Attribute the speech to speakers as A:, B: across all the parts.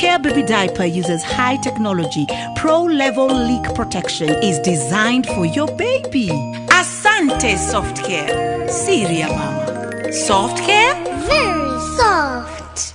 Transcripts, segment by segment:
A: Softcare baby diaper uses high technology. Pro-level leak protection is designed for your baby. Asante Softcare. Siria mama. Softcare?
B: Very soft.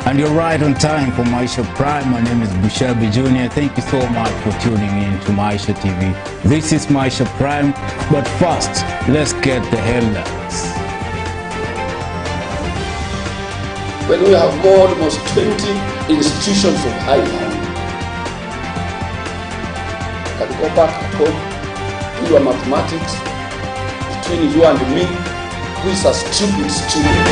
C: And you're right on time for Maisha Prime. My name is Bushabi Jr. Thank you so much for tuning in to Maisha TV. This is Maisha Prime, but first, let's get the headlines.
D: When we have more almost 20 institutions of high learning, you can go back at home, do your mathematics between you and me, who is a stupid student.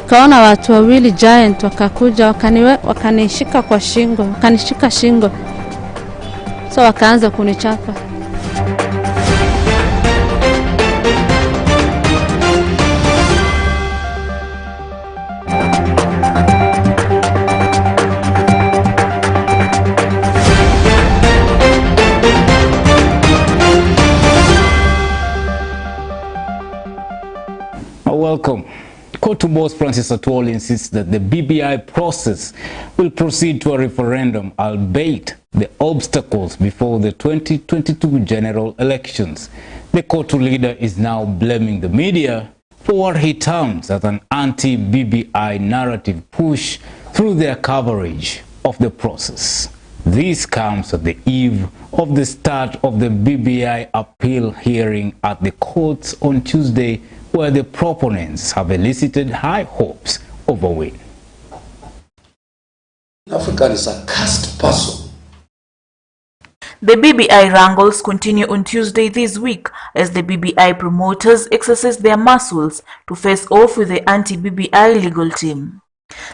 E: Kaona watu wawili giant wakakuja wakanishika kwa shingo, wakanishika shingo. So wakaanza kunichapa.
C: Welcome. Court boss Francis Atwoli insists that the BBI process will proceed to a referendum, albeit the obstacles before the 2022 general elections. The court leader is now blaming the media for what he terms as an anti-BBI narrative push through their coverage of the process. This comes at the eve of the start of the BBI appeal hearing at the courts on Tuesday, where the proponents have elicited high hopes of a win.
D: African is a cursed person.
F: The BBI wrangles continue on Tuesday this week as the BBI promoters exercise their muscles to face off with the anti-BBI legal team.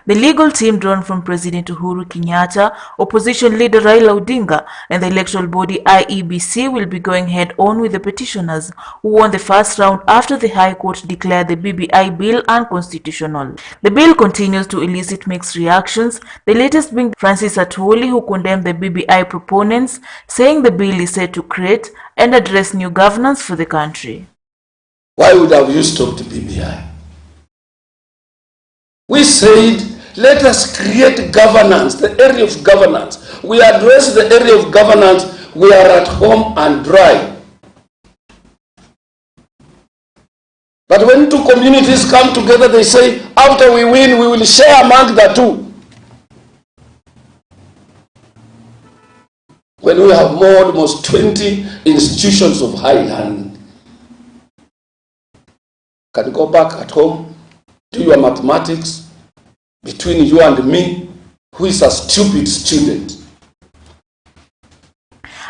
F: The legal team, drawn from President Uhuru Kenyatta, opposition leader Raila Odinga, and the electoral body IEBC, will be going head-on with the petitioners, who won the first round after the High Court declared the BBI bill unconstitutional. The bill continues to elicit mixed reactions, the latest being Francis Atwoli, who condemned the BBI proponents, saying the bill is set to create and address new governance for the country.
D: Why would have you stopped the BBI? We said, let us create governance, the area of governance. We address the area of governance, we are at home and dry. But when two communities come together, they say, after we win, we will share among the two. When we have more almost 20 institutions of high learning, can go back at home, do your mathematics between you and me, who is a stupid student.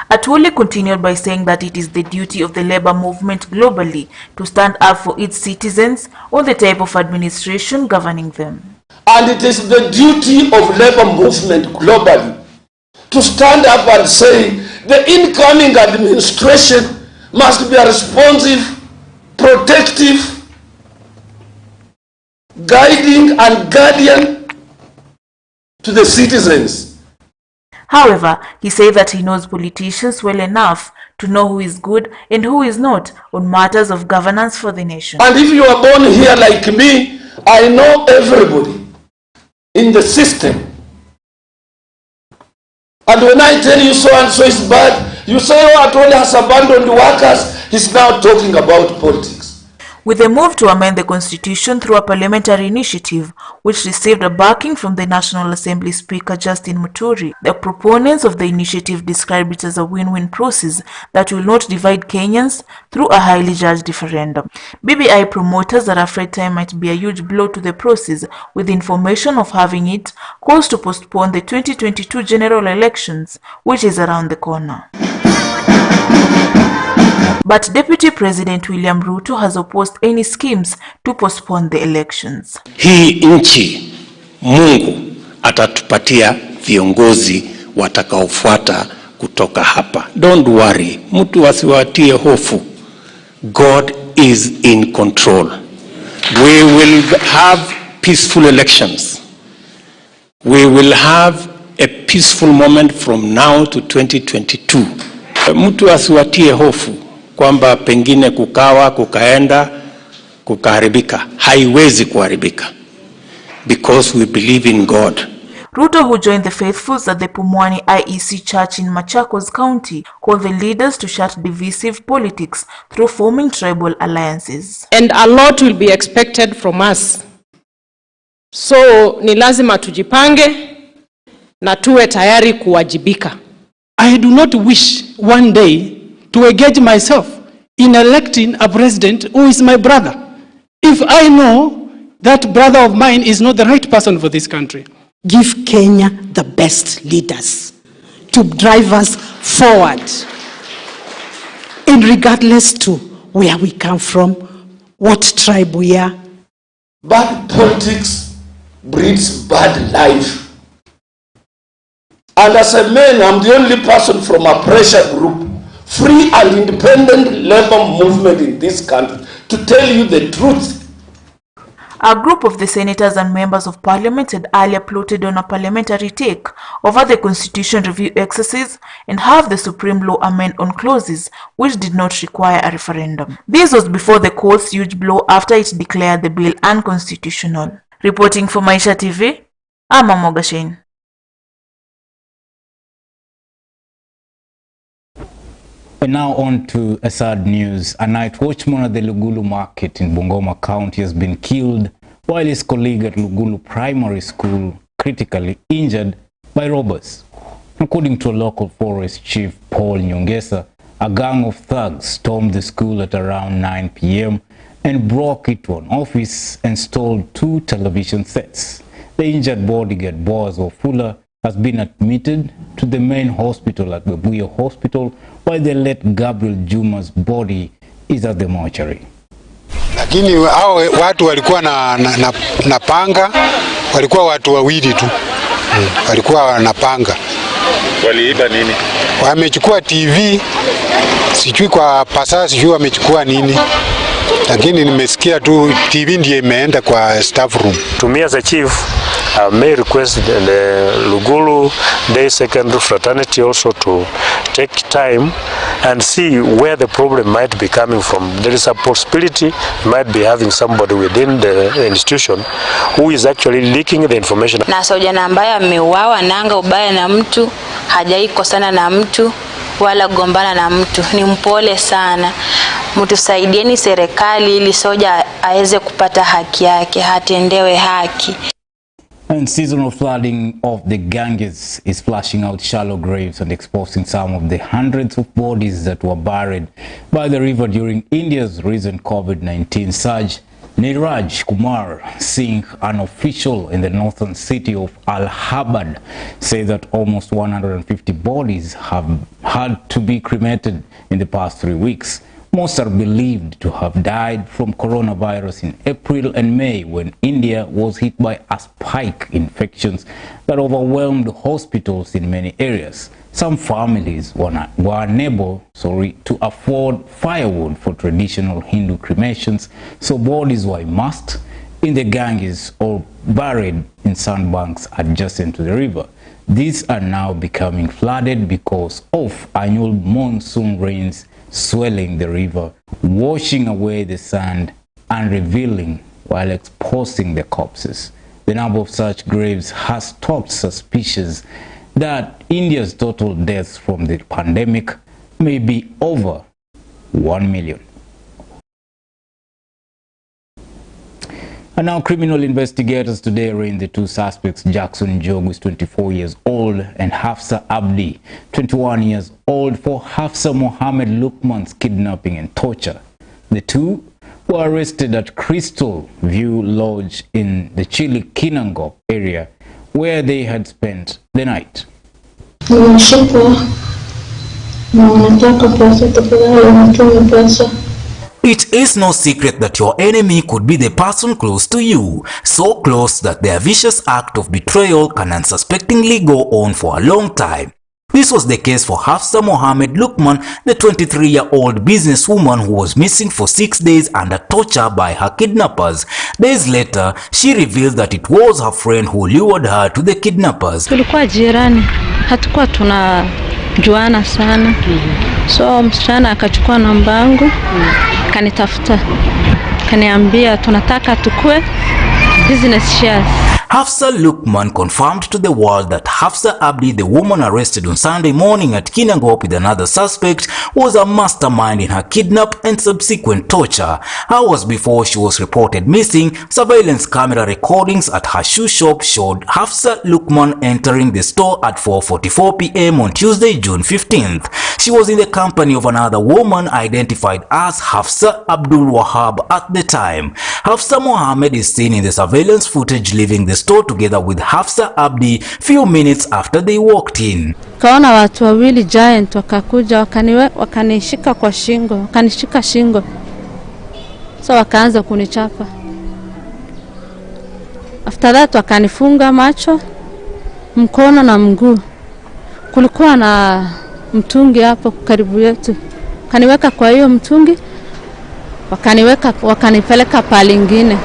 F: Atwoli continued by saying that it is the duty of the labor movement globally to stand up for its citizens on the type of administration governing them.
D: And it is the duty of labor movement globally to stand up and say the incoming administration must be a responsive, protective, guiding and guardian to the citizens.
F: However, he said that he knows politicians well enough to know who is good and who is not on matters of governance for the nation.
D: And if you are born here like me, I know everybody in the system. And when I tell you so and so is bad, you say, oh, Atwoli has abandoned workers. He's now talking about politics.
F: With a move to amend the constitution through a parliamentary initiative, which received a backing from the National Assembly Speaker Justin Muturi, the proponents of the initiative described it as a win-win process that will not divide Kenyans through a highly judged referendum. BBI promoters are afraid time might be a huge blow to the process, with information of having it caused to postpone the 2022 general elections, which is around the corner. But Deputy President William Ruto has opposed any schemes to postpone the elections.
G: Hii nchi Mungu atatupatia viongozi watakaofuata kutoka hapa. Don't worry, mtu asiwatie hofu. God is in control. We will have peaceful elections. We will have a peaceful moment from now to 2022. Mtu asiwatie hofu kwamba pengine kukaenda kukaharibika. Haiwezi kuharibika, because we believe in God.
F: Ruto, who joined the faithfuls at the Pumwani IEC Church in Machakos County, called the leaders to shut divisive politics through forming tribal alliances.
H: And a lot will be expected from us. So ni lazima tujipange na tuwe tayari kuwajibika.
I: I do not wish one day to engage myself in electing a president who is my brother, if I know that brother of mine is not the right person for this country.
A: Give Kenya the best leaders to drive us forward, in regardless to where we come from, what tribe we are.
D: Bad politics breeds bad life. And as a man, I'm the only person from a pressure group, free and independent labor movement in this country, to tell you the truth.
F: A group of the senators and members of parliament had earlier plotted on a parliamentary take over the constitution review exercise and have the Supreme Law amend on clauses which did not require a referendum. This was before the court's huge blow after it declared the bill unconstitutional. Reporting for Maisha TV, I'm Mogashin.
C: And now on to a sad news. A night watchman at the Lugulu market in Bungoma County has been killed while his colleague at Lugulu Primary School critically injured by robbers. According to a local forest chief, Paul Nyongesa, a gang of thugs stormed the school at around 9 p.m. and broke into an office and stole 2 television sets. The injured bodyguard, Boaz Ofula, has been admitted to the main hospital at Webuye Hospital, while the late Gabriel Juma's body is at the mortuary.
J: Lakini hao watu walikuwa na panga, walikuwa watu wawili tu. Walikuwa na panga.
K: Waliiba nini?
J: Wamechukua TV, sijui kwa pasa, sijui wamechukua nini. Lakini nimesikia tu TV ndiye imeenda kwa staff room.
K: To me as a chief, I may request the Lugulu Day Secondary Fraternity also to take time and see where the problem might be coming from. There is a possibility you might be having somebody within the institution who is actually leaking the information.
L: Na sojana ambaye ameuawa nanga ubaya na mtu, hajaikosana na mtu wala gombana na mtu, ni mpole sana. Mtusaidieni serikali ili soja aweze kupata haki yake, hatendewe haki.
C: And seasonal flooding of the Ganges is flushing out shallow graves and exposing some of the hundreds of bodies that were buried by the river during India's recent COVID-19 surge. Niraj Kumar Singh, an official in the northern city of Allahabad, says that almost 150 bodies have had to be cremated in the past 3 weeks. Most are believed to have died from coronavirus in April and May, when India was hit by a spike in infections that overwhelmed hospitals in many areas. Some families were unable to afford firewood for traditional Hindu cremations, so bodies were immersed in the Ganges or buried in sandbanks adjacent to the river. These are now becoming flooded because of annual monsoon rains swelling the river, washing away the sand and revealing while exposing the corpses. The number of such graves has topped suspicions that India's total deaths from the pandemic may be over 1 million. And now criminal investigators today arraigned the 2 suspects, Jackson Jogu, who is 24 years old, and Hafsa Abdi, 21 years old, for Hafsa Mohammed Lukman's kidnapping and torture. The 2 were arrested at Crystal View Lodge in the Chili Kinango area, where they had spent the night. It is no secret that your enemy could be the person close to you, so close that their vicious act of betrayal can unsuspectingly go on for a long time. This was the case for Hafsa Mohammed Lukman, the 23-year-old businesswoman who was missing for 6 days under torture by her kidnappers. Days later, she revealed that it was her friend who lured her to the kidnappers.
E: Tulikuwa jirani, hatukuwa tunajuana sana. So msichana akachukua namba yangu, kanitafuta. Kaniambia tunataka tukue business shares.
C: Hafsa Lukman confirmed to the world that Hafsa Abdi, the woman arrested on Sunday morning at Kinangop with another suspect, was a mastermind in her kidnap and subsequent torture. Hours before she was reported missing, surveillance camera recordings at her shoe shop showed Hafsa Lukman entering the store at 4:44 p.m. on Tuesday, June 15th. She was in the company of another woman identified as Hafsa Abdul Wahab at the time. Hafsa Mohammed is seen in the surveillance footage leaving the store together with Hafsa Abdi few minutes after they walked in.
E: Kaona watu wawili giant wakakuja wakanishika kwa shingo, wakanishika shingo. So wakaanza kunichapa. After that wakanifunga macho, mkono na mguu. Kulikuwa na mtungi hapo karibu yetu. Kaniweka kwa hiyo mtungi, wakanipeleka pale ingine.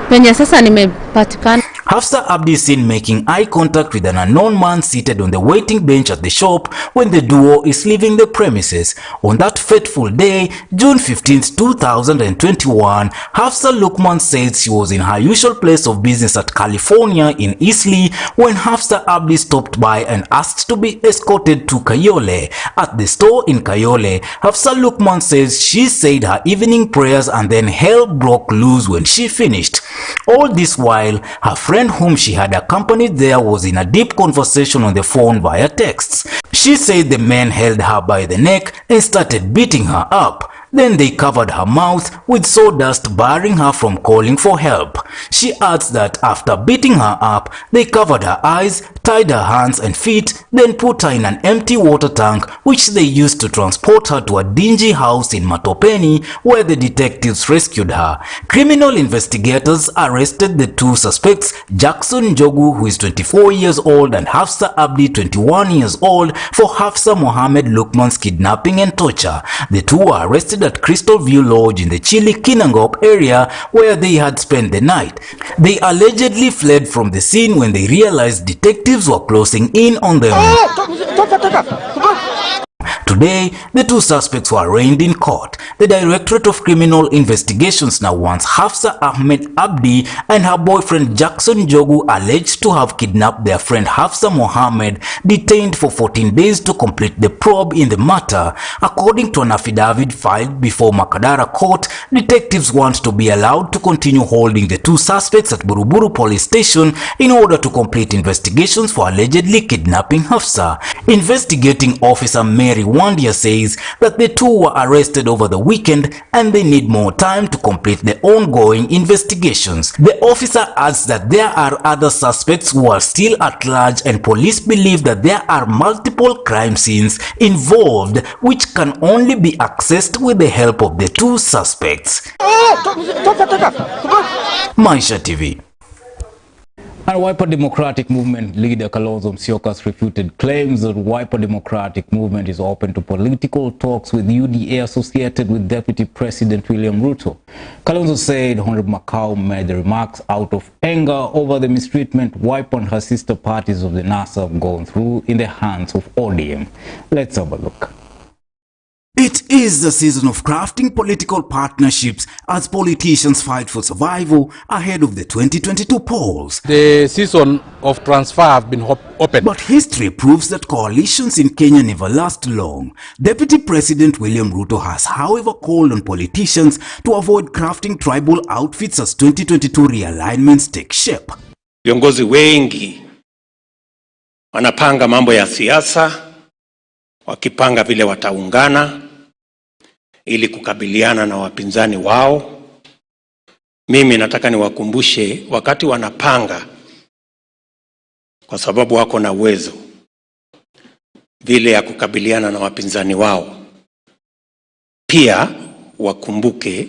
E: Penye sasa nimepatikana.
C: Hafsa Abdi seen making eye contact with an unknown man seated on the waiting bench at the shop when the duo is leaving the premises. On that fateful day, June 15, 2021, Hafsa Lukman said she was in her usual place of business at California in Eastleigh when Hafsa Abdi stopped by and asked to be escorted to Kayole. At the store in Kayole, Hafsa Lukman says she said her evening prayers and then hell broke loose when she finished. All this while, her friend whom she had accompanied there was in a deep conversation on the phone via texts. She said the men held her by the neck and started beating her up. Then they covered her mouth with sawdust, barring her from calling for help. She adds that after beating her up, they covered her eyes, tied her hands and feet, then put her in an empty water tank which they used to transport her to a dingy house in Matopeni where the detectives rescued her. Criminal investigators arrested the two suspects, Jackson Jogu, who is 24 years old, and Hafsa Abdi, 21 years old, for Hafsa Mohammed Lukman's kidnapping and torture. The two were arrested at Crystal View Lodge in the Chile Kinangop area where they had spent the night. They allegedly fled from the scene when they realized detectives were closing in on them. Today, the two suspects were arraigned in court. The Directorate of Criminal Investigations now wants Hafsa Ahmed Abdi and her boyfriend Jackson Jogu, alleged to have kidnapped their friend Hafsa Mohammed, detained for 14 days to complete the probe in the matter. According to an affidavit filed before Makadara Court, detectives want to be allowed to continue holding the two suspects at Buruburu Police Station in order to complete investigations for allegedly kidnapping Hafsa. Investigating Officer Mary Wandia says that the two were arrested over the weekend and they need more time to complete the ongoing investigations. The officer adds that there are other suspects who are still at large and police believe that there are multiple crime scenes involved which can only be accessed with the help of the two suspects. Maisha TV. And Wiper Democratic Movement leader Kalonzo Musyoka's refuted claims that Wiper Democratic Movement is open to political talks with UDA associated with Deputy President William Ruto. Kalonzo said Honorable Makau made the remarks out of anger over the mistreatment Wiper and her sister parties of the NASA have gone through in the hands of ODM. Let's have a look.
M: It is the season of crafting political partnerships as politicians fight for survival ahead of the 2022 polls.
N: The season of transfer have been open.
M: But history proves that coalitions in Kenya never last long. Deputy President William Ruto has, however, called on politicians to avoid crafting tribal outfits as 2022 realignments take shape.
G: Viongozi wengi wanapanga mambo ya siasa, wakipanga vile wataungana ili kukabiliana na wapinzani wao. Mimi nataka niwakumbushe wakati wanapanga, kwa sababu wako na uwezo, vile ya kukabiliana na wapinzani wao. Pia wakumbuke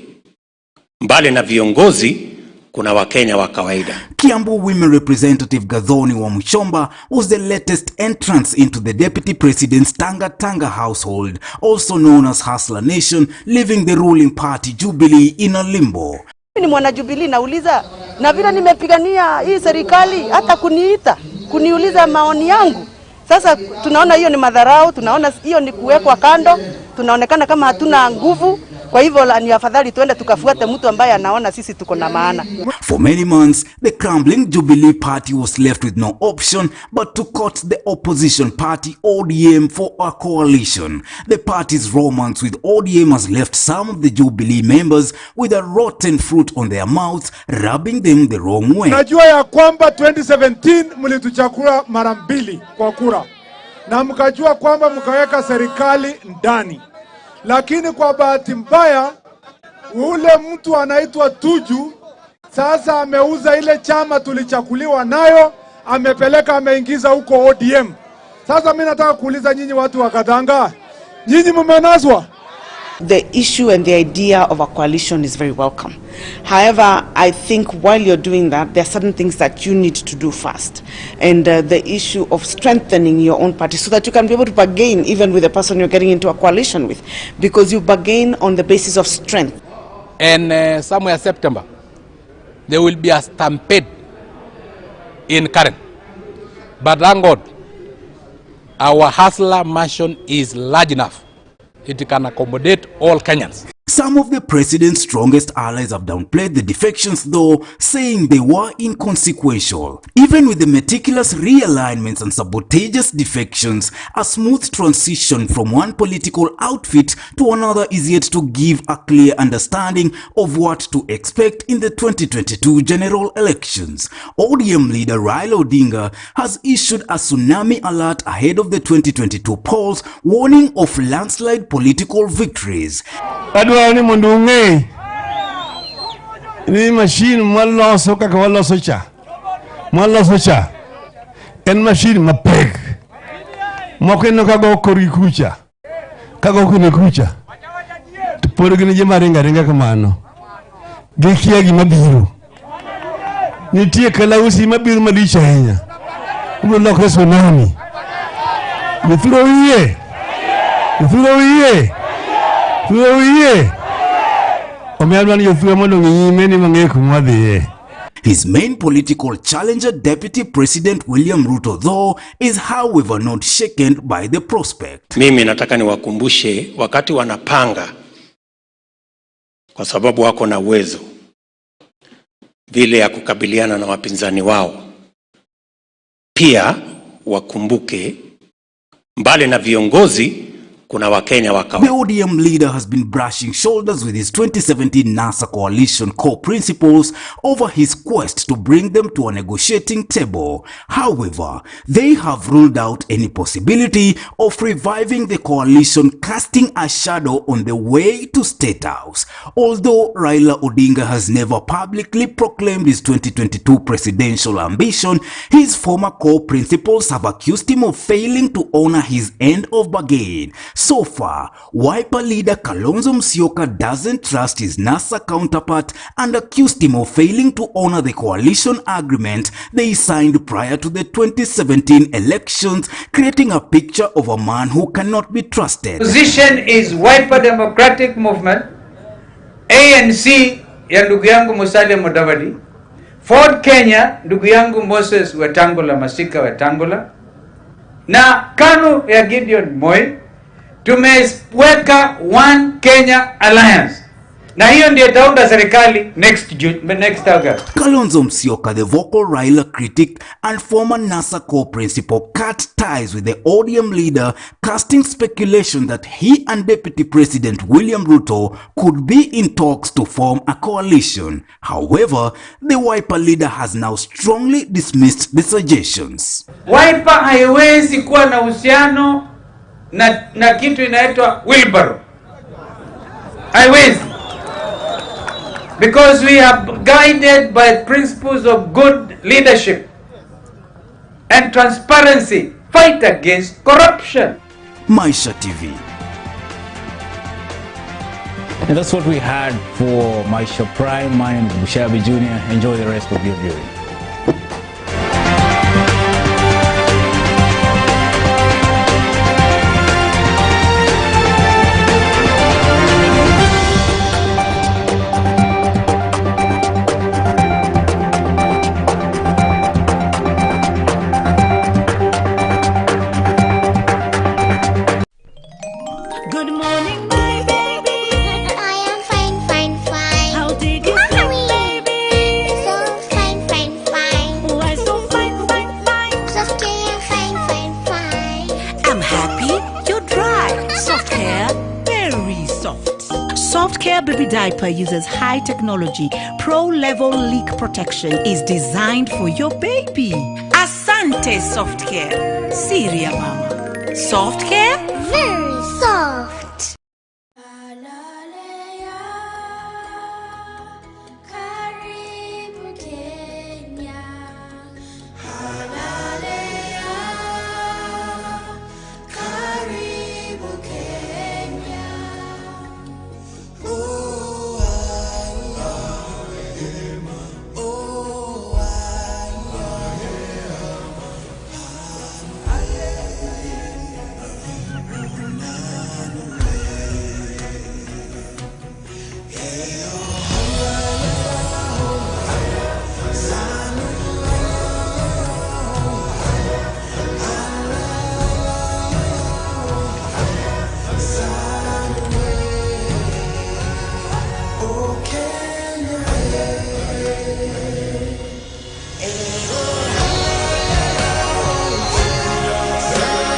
G: mbali na viongozi kuna Wakenya wa kawaida.
M: Kiambu Women Representative Gathoni Wamuchomba was the latest entrance into the Deputy President's Tanga Tanga household, also known as Hustler Nation, leaving the ruling party Jubilee in a limbo.
O: Ni mwana Jubilee, nauliza na vile nimepigania hii serikali hata kuniuliza maoni yangu. Sasa tunaona hiyo ni madharau, tunaona hiyo ni kuwekwa kando, tunaonekana kama hatuna nguvu. Kwa hivyo ni afadhali tuende tukafuate mtu ambaye anaona sisi tuko na maana.
M: For many months, the crumbling Jubilee party was left with no option but to court the opposition party ODM for a coalition. The party's romance with ODM has left some of the Jubilee members with a rotten fruit on their mouths, rubbing them the wrong way.
P: Najua ya kwamba 2017 mlituchakura mara 2 kwa kura na mkajua kwamba mkaweka serikali ndani. Lakini kwa bahati mbaya ule mtu anaitwa Tuju sasa ameuza ile chama tulichakuliwa nayo, ameingiza huko ODM. Sasa mimi nataka kuuliza nyinyi watu wa Katanga, nyinyi mmenaswa?
Q: The issue and the idea of a coalition is very welcome. However, I think while you're doing that, there are certain things that you need to do first. And the issue of strengthening your own party so that you can be able to bargain even with the person you're getting into a coalition with. Because you bargain on the basis of strength.
N: And somewhere September, there will be a stampede in Karen. But thank God, our Hustler mansion is large enough. It can accommodate all Kenyans.
M: Some of the president's strongest allies have downplayed the defections, though, saying they were inconsequential. Even with the meticulous realignments and sabotageous defections, a smooth transition from one political outfit to another is yet to give a clear understanding of what to expect in the 2022 general elections. ODM leader Raila Odinga has issued a tsunami alert ahead of the 2022 polls, warning of landslide political victories.
R: Adwani mundunge ni machine maloso kaka waloso cha en machine mapek moko no kago kori kucha kago kune kucha to porogene je maringa kamano gikia gi mabiro nitie kalausi mabiro malicha henya ulo lokre tsunami Mithuro
M: His main political challenger, Deputy President William Ruto, though, is however not shaken by the prospect.
G: Mimi nataka niwakumbushe wakati wanapanga, kwa sababu wako na uwezo vile ya kukabiliana na wapinzani wao. Pia wakumbuke mbali na viongozi kuna Wakenya wa kawaida.
M: The ODM leader has been brushing shoulders with his 2017 NASA coalition core principles over his quest to bring them to a negotiating table. However, they have ruled out any possibility of reviving the coalition, casting a shadow on the way to State House. Although Raila Odinga has never publicly proclaimed his 2022 presidential ambition, his former core principles have accused him of failing to honor his end of bargain. So far, Wiper leader Kalonzo Musyoka doesn't trust his NASA counterpart and accused him of failing to honor the coalition agreement they signed prior to the 2017 elections, creating a picture of a man who cannot be trusted.
S: Position is Wiper Democratic Movement, ANC ya ndugu yangu Musalia Mudavadi, Ford Kenya ndugu yangu Moses Wetangula Masika Wetangula, na KANU ya Gideon Moi. Tumeweka One Kenya Alliance. Na hiyo ndiyo itaunda serikali next August.
M: Kalonzo Musyoka, the vocal Raila critic and former NASA core principal, cut ties with the ODM leader, casting speculation that he and Deputy President William Ruto could be in talks to form a coalition. However, the Wiper leader has now strongly dismissed the suggestions.
S: Wiper haiwezi kuwa na uhusiano na kitu inaitwa wheelbarrow. Haiwezi. Because we are guided by principles of good leadership and transparency, fight against corruption.
M: Maisha TV.
C: And that's what we had for Maisha Prime. My name is Bushabi Jr. Enjoy the rest of your viewing.
B: Good morning, my baby. I am fine, fine, fine. How did you feel, baby? So fine, fine, fine. Why so fine, fine, fine? Soft hair, fine, fine, fine.
T: I'm happy you're dry. Soft hair, very soft. Soft Care Baby Diaper uses high technology. Pro-level leak protection is designed for your baby. Asante Soft Care. Siria Mama. Soft Care?
B: Very soft.
U: Oh,